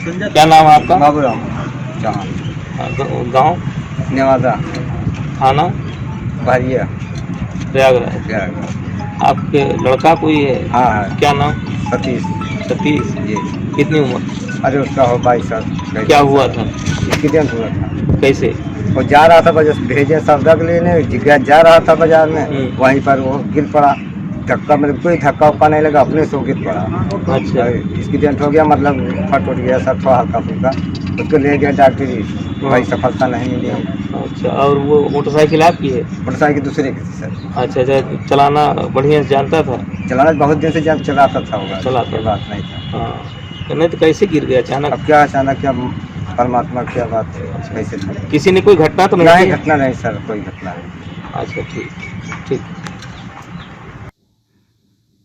क्या नाम है आपका? बाबूराम जहाँ गाँव? नेवादा थाना? भारिया प्रयागराज। प्रयाग। आपके लड़का कोई है? हाँ है क्या नाम? सतीश सतीश। जी। कितनी उम्र? अरे उसका हो 22 साल। क्या हुआ था? एक्सीडेंट हुआ था। कैसे? वो जा रहा था बस भेजे सौदा के लेने जा रहा था बाजार में, वहीं पर वो गिर पड़ा। धक्का मतलब कोई धक्का उक्का नहीं लगा, अपने से वो गिर पड़ा। अच्छा। एक्सीडेंट हो गया, मतलब फट उठ गया सर, थोड़ा हल्का फुल्का। उसको ले गया डॉक्टरी, भाई सफलता नहीं मिली। अच्छा, और वो मोटरसाइकिल आपकी है? मोटरसाइकिल दूसरे की थी सर। अच्छा अच्छा, चलाना बढ़िया से जानता था? चलाना बहुत दिन से जब चलाता था होगा, चलाता ये था। बात नहीं था। हाँ, तो नहीं तो कैसे गिर गया अचानक? अब क्या अचानक, क्या परमात्मा क्या बात है, कैसे था? किसी ने कोई घटना तो नहीं नहीं, की? घटना नहीं सर, कोई घटना नहीं। अच्छा, ठीक ठीक।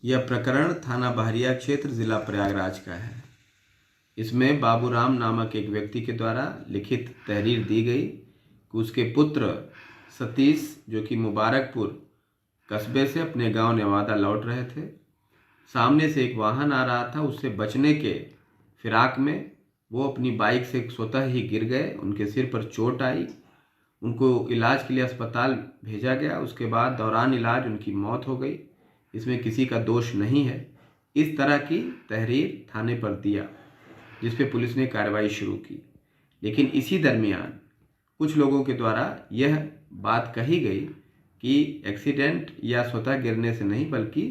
यह प्रकरण थाना बहरिया क्षेत्र जिला प्रयागराज का है। इसमें बाबूराम नामक एक व्यक्ति के द्वारा लिखित तहरीर दी गई कि उसके पुत्र सतीश, जो कि मुबारकपुर कस्बे से अपने गांव नेवादा लौट रहे थे, सामने से एक वाहन आ रहा था। उससे बचने के फिराक में वो अपनी बाइक से स्वतः ही गिर गए। उनके सिर पर चोट आई, उनको इलाज के लिए अस्पताल भेजा गया। उसके बाद दौरान इलाज उनकी मौत हो गई। इसमें किसी का दोष नहीं है। इस तरह की तहरीर थाने पर दिया, जिस पे पुलिस ने कार्रवाई शुरू की। लेकिन इसी दरमियान कुछ लोगों के द्वारा यह बात कही गई कि एक्सीडेंट या स्वतः गिरने से नहीं, बल्कि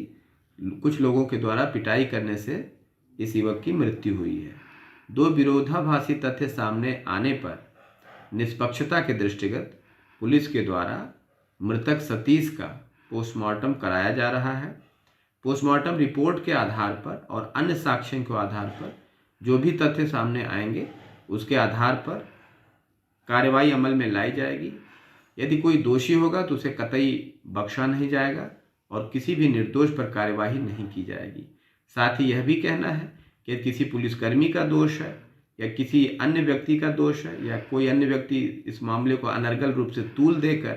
कुछ लोगों के द्वारा पिटाई करने से इस युवक की मृत्यु हुई है। दो विरोधाभासी तथ्य सामने आने पर निष्पक्षता के दृष्टिगत पुलिस के द्वारा मृतक सतीश का पोस्टमार्टम कराया जा रहा है। पोस्टमार्टम रिपोर्ट के आधार पर और अन्य साक्ष्यों के आधार पर जो भी तथ्य सामने आएंगे, उसके आधार पर कार्रवाई अमल में लाई जाएगी। यदि कोई दोषी होगा तो उसे कतई बख्शा नहीं जाएगा और किसी भी निर्दोष पर कार्यवाही नहीं की जाएगी। साथ ही यह भी कहना है कि किसी पुलिसकर्मी का दोष है या किसी अन्य व्यक्ति का दोष है या कोई अन्य व्यक्ति इस मामले को अनर्गल रूप से तूल देकर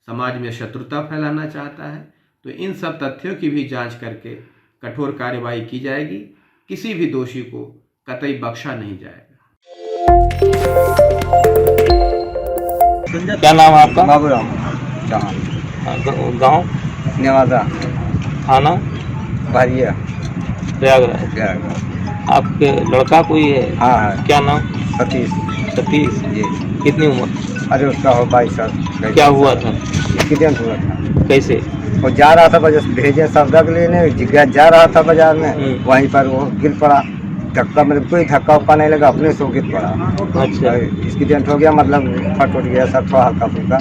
समाज में शत्रुता फैलाना चाहता है, तो इन सब तथ्यों की भी जांच करके कठोर कार्यवाही की जाएगी। किसी भी दोषी को कतई बख्शा नहीं जाएगा। क्या नाम है आपका? बाबूराम जहाँ गाँव? नेवादा थाना? भारिया प्रयागराज। प्रयाग। आपके लड़का कोई है? हाँ है क्या नाम? सतीश सतीश। जी। कितनी उम्र? अरे उसका हो 22 साल। क्या हुआ था? एक्सीडेंट हुआ था। कैसे? वो जा रहा था बस भेजे सौदा के लेने जा रहा था बाजार में, वहीं पर वो गिर पड़ा। धक्का मतलब कोई धक्का उक्का नहीं लगा, अपने से वो गिर पड़ा। अच्छा। एक्सीडेंट हो गया, मतलब फट उठ गया सर, थोड़ा हल्का फुल्का।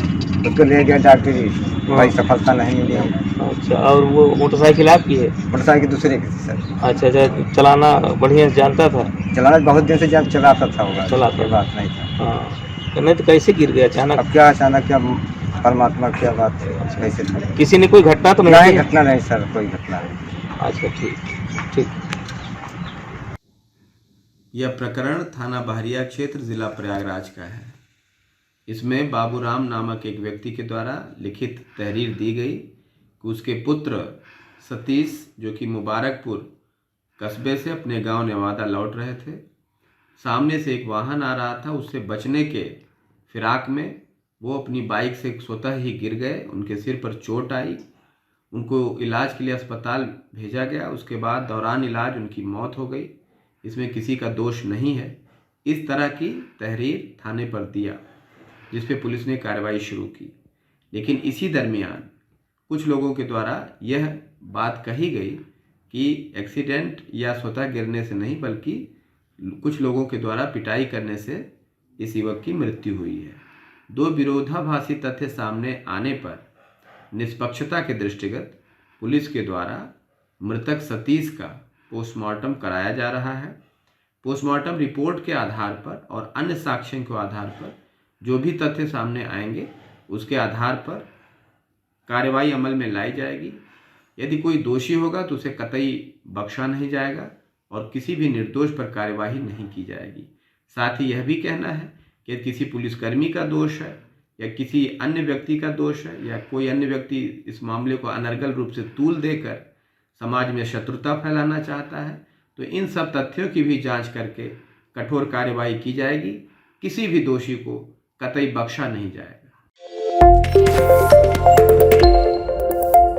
उसको ले गया डॉक्टरी, भाई सफलता नहीं मिली। अच्छा, और वो मोटरसाइकिल आपकी है? मोटरसाइकिल दूसरे की थी सर। अच्छा अच्छा, चलाना बढ़िया से जानता था? चलाना बहुत दिन से जब चलाता था होगा, चलाता ये था। बात नहीं था। हाँ, तो नहीं तो कैसे गिर गया अचानक? अब क्या अचानक, क्या परमात्मा क्या बात है, कैसे था? किसी ने कोई घटना तो नहीं नहीं, की? घटना नहीं सर, कोई घटना नहीं। अच्छा, ठीक ठीक। यह प्रकरण थाना बहरिया क्षेत्र जिला प्रयागराज का है। इसमें बाबूराम नामक एक व्यक्ति के द्वारा लिखित तहरीर दी गई कि उसके पुत्र सतीश, जो कि मुबारकपुर कस्बे से अपने गांव नेवादा लौट रहे थे, सामने से एक वाहन आ रहा था। उससे बचने के फिराक में वो अपनी बाइक से स्वतः ही गिर गए। उनके सिर पर चोट आई, उनको इलाज के लिए अस्पताल भेजा गया। उसके बाद दौरान इलाज उनकी मौत हो गई। इसमें किसी का दोष नहीं है। इस तरह की तहरीर थाने पर दिया, जिस पे पुलिस ने कार्रवाई शुरू की। लेकिन इसी दरमियान कुछ लोगों के द्वारा यह बात कही गई कि एक्सीडेंट या स्वतः गिरने से नहीं, बल्कि कुछ लोगों के द्वारा पिटाई करने से इस युवक की मृत्यु हुई है। दो विरोधाभासी तथ्य सामने आने पर निष्पक्षता के दृष्टिगत पुलिस के द्वारा मृतक सतीश का पोस्टमार्टम कराया जा रहा है। पोस्टमार्टम रिपोर्ट के आधार पर और अन्य साक्ष्यों के आधार पर जो भी तथ्य सामने आएंगे, उसके आधार पर कार्रवाई अमल में लाई जाएगी। यदि कोई दोषी होगा तो उसे कतई बख्शा नहीं जाएगा और किसी भी निर्दोष पर कार्यवाही नहीं की जाएगी। साथ ही यह भी कहना है कि किसी पुलिसकर्मी का दोष है या किसी अन्य व्यक्ति का दोष है या कोई अन्य व्यक्ति इस मामले को अनर्गल रूप से तूल देकर समाज में शत्रुता फैलाना चाहता है, तो इन सब तथ्यों की भी जांच करके कठोर कार्यवाही की जाएगी। किसी भी दोषी को कतई बख्शा नहीं जाएगा।